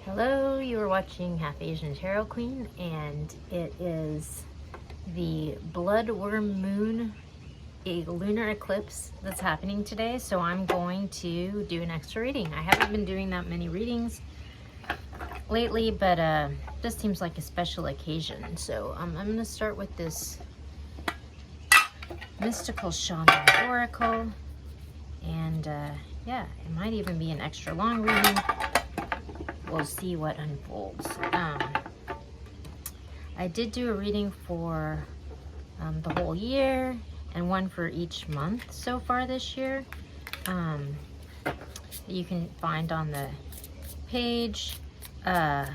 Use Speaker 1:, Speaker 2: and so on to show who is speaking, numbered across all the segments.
Speaker 1: Hello, you are watching Half Asian Tarot Queen, and it is the Bloodworm Moon, a lunar eclipse that's happening today. So I'm going to do an extra reading. I haven't been doing that many readings lately, but this seems like a special occasion. So I'm going to start with this Mystical Shaman Oracle, and yeah, it might even be an extra long reading. We'll see what unfolds. I did do a reading for the whole year and one for each month so far this year. You can find on the page. The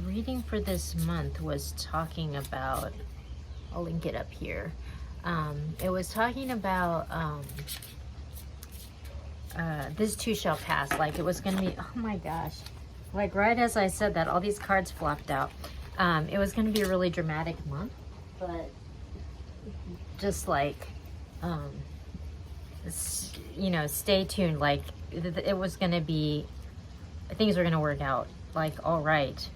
Speaker 1: reading for this month was talking about, I'll link it up here. It was talking about this too shall pass. Like it was gonna be, oh my gosh, like right as I said that, all these cards flopped out. It was gonna be a really dramatic month, but just like you know, stay tuned. Like it was gonna be, things were gonna work out like all right,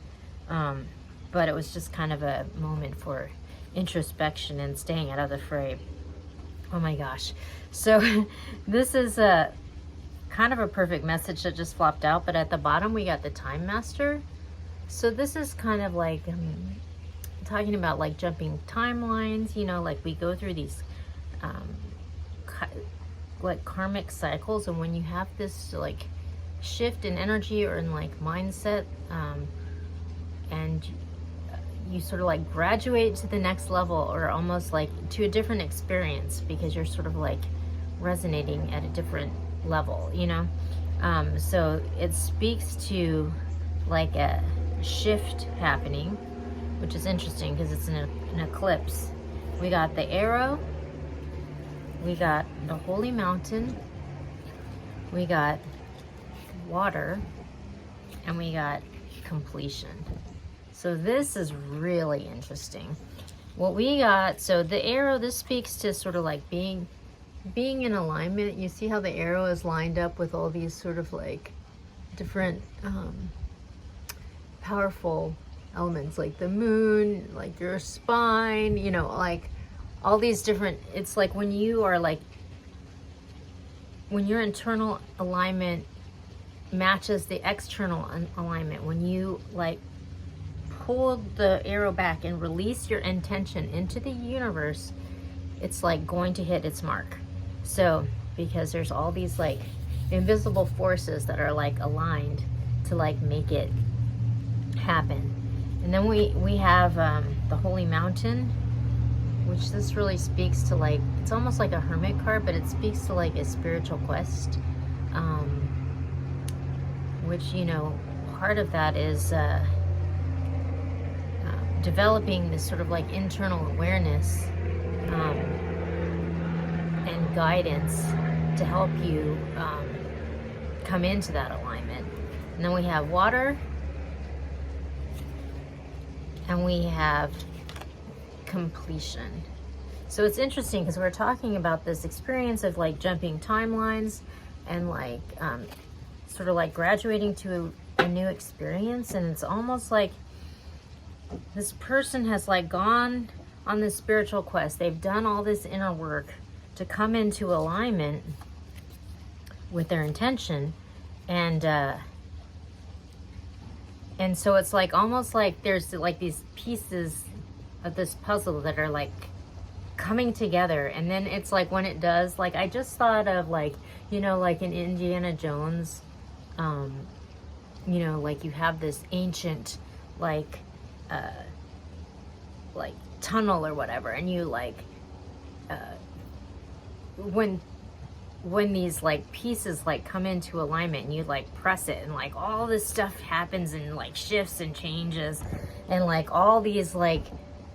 Speaker 1: but it was just kind of a moment for introspection and staying out of the fray. Oh my gosh. So this is a kind of a perfect message that just flopped out, but at the bottom we got the Time Master. So this is kind of like talking about like jumping timelines, you know, like we go through these like karmic cycles, and when you have this like shift in energy or in like mindset, and you sort of like graduate to the next level, or almost like to a different experience, because you're sort of like resonating at a different level, you know. So it speaks to like a shift happening, which is interesting because it's an eclipse. We got the arrow, we got the holy mountain, we got water, and we got completion. So this is really interesting. What we got, so the arrow, this speaks to sort of like being in alignment. You see how the arrow is lined up with all these sort of like different powerful elements, like the moon, like your spine, you know, like all these different, it's like when you are like, when your internal alignment matches the external alignment, when you like pull the arrow back and release your intention into the universe, it's like going to hit its mark. So because there's all these like invisible forces that are like aligned to like make it happen. And then we have the Holy Mountain, which this really speaks to, like, it's almost like a hermit card, but it speaks to like a spiritual quest, which, you know, part of that is developing this sort of like internal awareness and guidance to help you come into that alignment. And then we have water, and we have completion. So it's interesting because we're talking about this experience of like jumping timelines and like sort of like graduating to a new experience. And it's almost like this person has like gone on this spiritual quest. They've done all this inner work to come into alignment with their intention, and so it's like almost like there's like these pieces of this puzzle that are like coming together. And then it's like when it does, like I just thought of like, you know, like in Indiana Jones, you know, like you have this ancient like tunnel or whatever, and you like when these like pieces like come into alignment and you like press it, and like all this stuff happens and like shifts and changes, and like all these like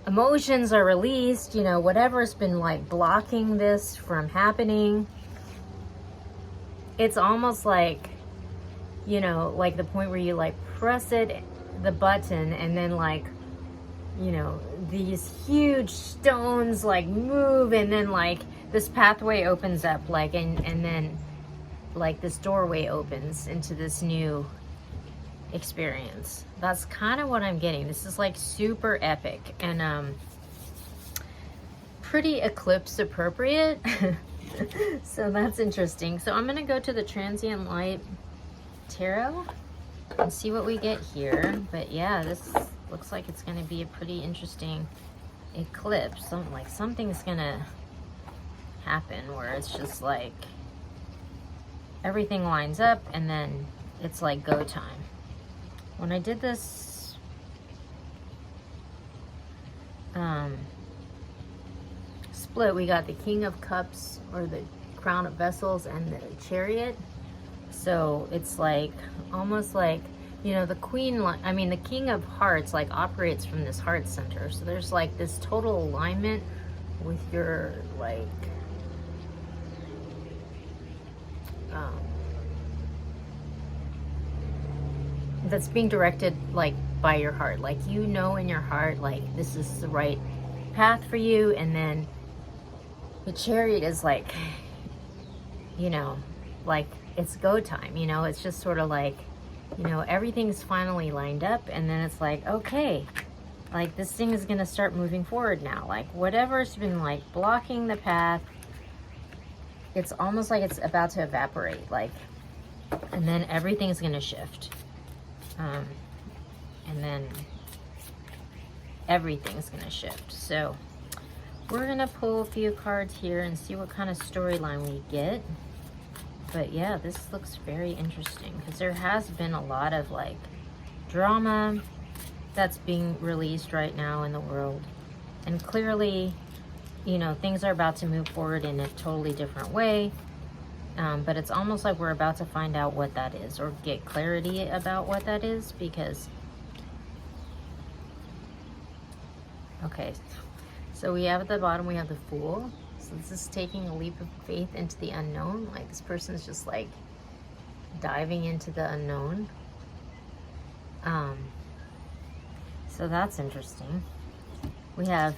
Speaker 1: emotions are released, you know, whatever's been like blocking this from happening. It's almost like, you know, like the point where you like press it, the button, and then like, you know, these huge stones like move, and then like this pathway opens up, like, and then like this doorway opens into this new experience. That's kind of what I'm getting. This is like super epic and pretty eclipse appropriate. So that's interesting. So I'm gonna go to the Transient Light Tarot and see what we get here. But yeah, this looks like it's gonna be a pretty interesting eclipse. Something's gonna happen where it's just like everything lines up and then it's like go time. When I did this split, we got the King of Cups, or the Crown of Vessels, and the Chariot. So it's like almost like, you know, the Queen, I mean the King of Hearts like operates from this heart center. So there's like this total alignment with your like that's being directed like by your heart. Like, you know, in your heart, like this is the right path for you. And then the Chariot is like, you know, like it's go time, you know, it's just sort of like, you know, everything's finally lined up, and then it's like, okay, like this thing is gonna start moving forward now. Like whatever's been like blocking the path, it's almost like it's about to evaporate, like, and then everything's gonna shift. And then everything's gonna shift. So we're gonna pull a few cards here and see what kind of storyline we get. But yeah, this looks very interesting because there has been a lot of like drama that's being released right now in the world. And clearly, you know, things are about to move forward in a totally different way. But it's almost like we're about to find out what that is, or get clarity about what that is, because, okay, so we have at the bottom, we have the Fool. So this is taking a leap of faith into the unknown. Like this person's just like diving into the unknown. So that's interesting. We have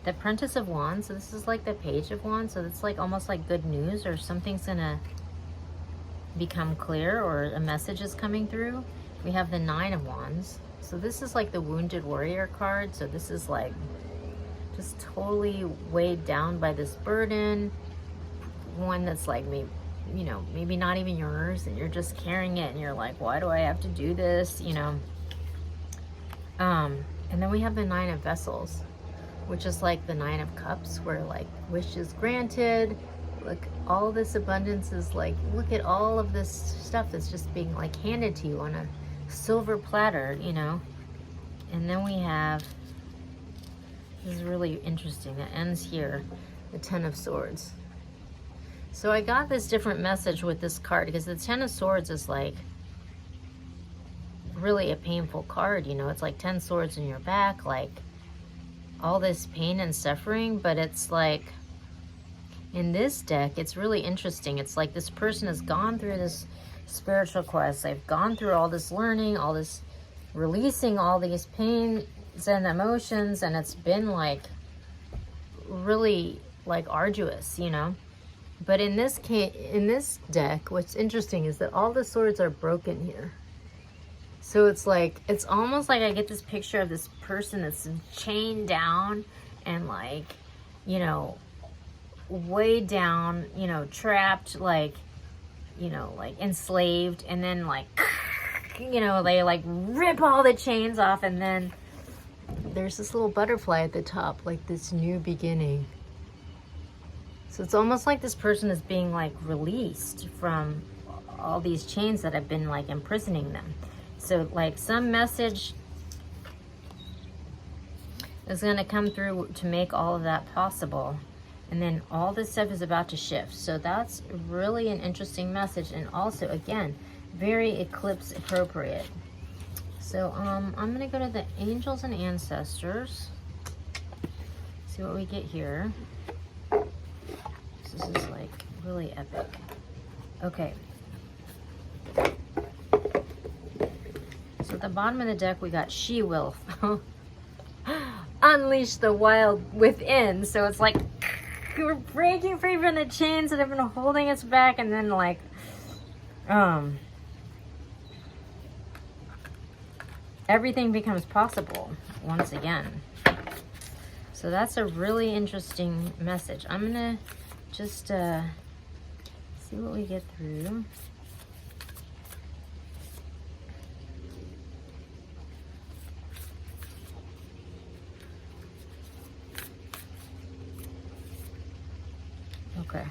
Speaker 1: the Apprentice of Wands. So this is like the Page of Wands. So it's like almost like good news, or something's gonna become clear, or a message is coming through. We have the Nine of Wands. So this is like the Wounded Warrior card. So this is like just totally weighed down by this burden. One that's like, maybe, you know, maybe not even yours, and you're just carrying it and you're like, why do I have to do this, you know? And then we have the Nine of Vessels, which is like the Nine of Cups, where like wishes granted. Look, all this abundance is like, look at all of this stuff that's just being like handed to you on a silver platter, you know. And then we have, this is really interesting, that ends here, the Ten of Swords. So I got this different message with this card, because the Ten of Swords is like really a painful card, you know. It's like 10 swords in your back, like all this pain and suffering. But it's like, in this deck, it's really interesting. It's like this person has gone through this spiritual quest. They've gone through all this learning, all this releasing, all these pains and emotions, and it's been like really like arduous, you know. But in this case, in this deck, what's interesting is that all the swords are broken here. So it's like, it's almost like I get this picture of this person that's chained down and like, you know, way down, you know, trapped, like, you know, like enslaved, and then like, you know, they like rip all the chains off, and then there's this little butterfly at the top, like this new beginning. So it's almost like this person is being like released from all these chains that have been like imprisoning them. So like some message is going to come through to make all of that possible. And then all this stuff is about to shift. So that's really an interesting message. And also, again, very eclipse appropriate. So I'm going to go to the Angels and Ancestors. See what we get here. This is like really epic. Okay. So at the bottom of the deck, we got She Will unleash the wild within. So it's like we're breaking free from the chains that have been holding us back, and then like everything becomes possible once again. So that's a really interesting message. I'm gonna just see what we get through. Okay.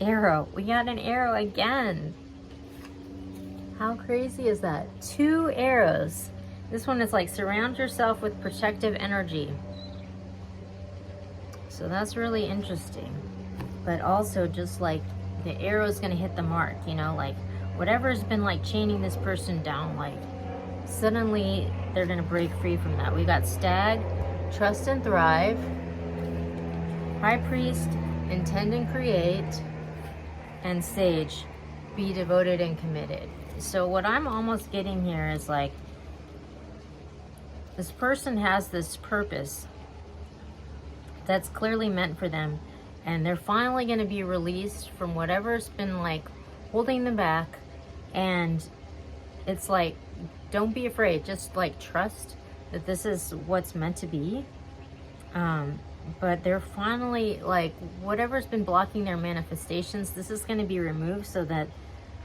Speaker 1: Arrow. We got an arrow again. How crazy is that? 2 arrows. This one is like, surround yourself with protective energy. So that's really interesting. But also just like the arrow is going to hit the mark, you know, like whatever's been like chaining this person down, like suddenly they're going to break free from that. We got Stag, trust and thrive. High Priest, intend and create. And Sage, be devoted and committed. So what I'm almost getting here is like, this person has this purpose that's clearly meant for them, and they're finally going to be released from whatever's been like holding them back. And it's like, don't be afraid, just like trust that this is what's meant to be. But they're finally, like, whatever's been blocking their manifestations, this is going to be removed so that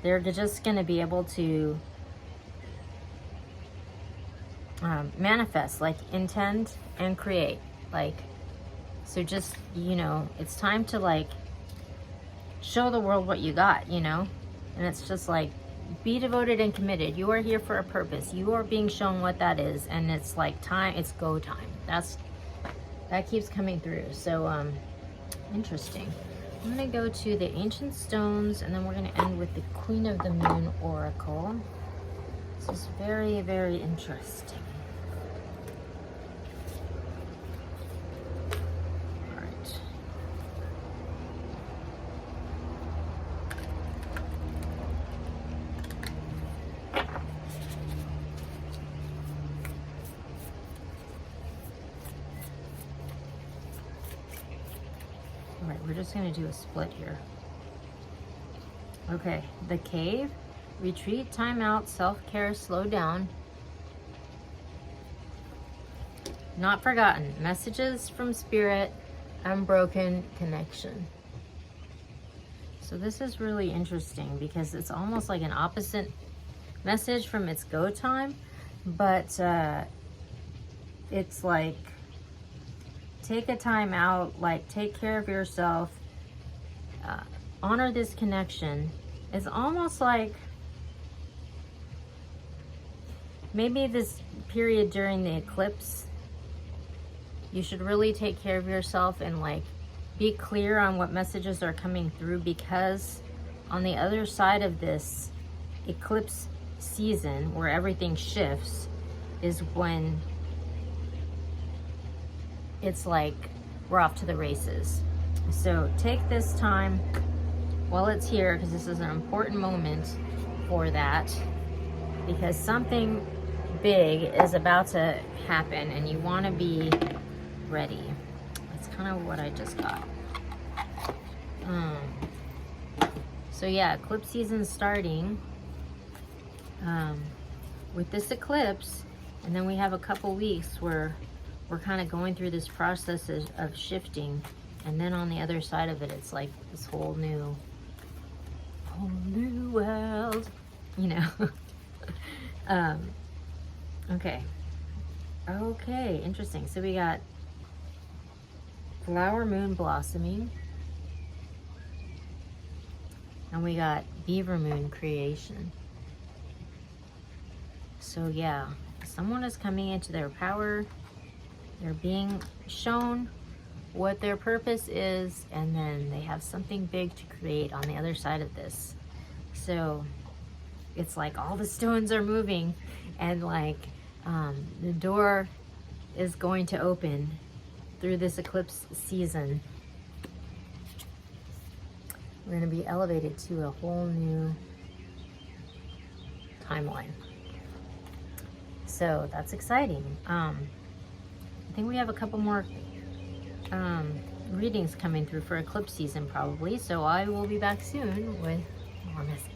Speaker 1: they're just going to be able to manifest, like intend and create. Like, so just, you know, it's time to like show the world what you got, you know. And it's just like, be devoted and committed. You are here for a purpose. You are being shown what that is, and it's like time, it's go time. That keeps coming through. So interesting. I'm gonna go to the ancient stones, and then we're gonna end with the Queen of the Moon oracle. This is very, very interesting. All right. All right, we're just gonna do a split here. Okay, the Cave, retreat, time out, self-care, slow down. Not forgotten, messages from spirit, unbroken connection. So this is really interesting because it's almost like an opposite message from its go time, but it's like, take a time out, like take care of yourself, honor this connection. It's almost like maybe this period during the eclipse, you should really take care of yourself and like be clear on what messages are coming through, because on the other side of this eclipse season where everything shifts is when it's like we're off to the races. So take this time while it's here, because this is an important moment for that, because something big is about to happen and you want to be ready. That's kind of what I just got. So yeah, eclipse season starting with this eclipse, and then we have a couple weeks where we're kind of going through this process of shifting, and then on the other side of it, it's like this whole new world, you know. Okay, interesting. So we got flower moon blossoming, and we got beaver moon creation. So yeah, someone is coming into their power. They're being shown what their purpose is, and then they have something big to create on the other side of this. So it's like all the stones are moving, and like the door is going to open through this eclipse season. We're going to be elevated to a whole new timeline. So that's exciting. I think we have a couple more readings coming through for eclipse season probably. So I will be back soon with more messages.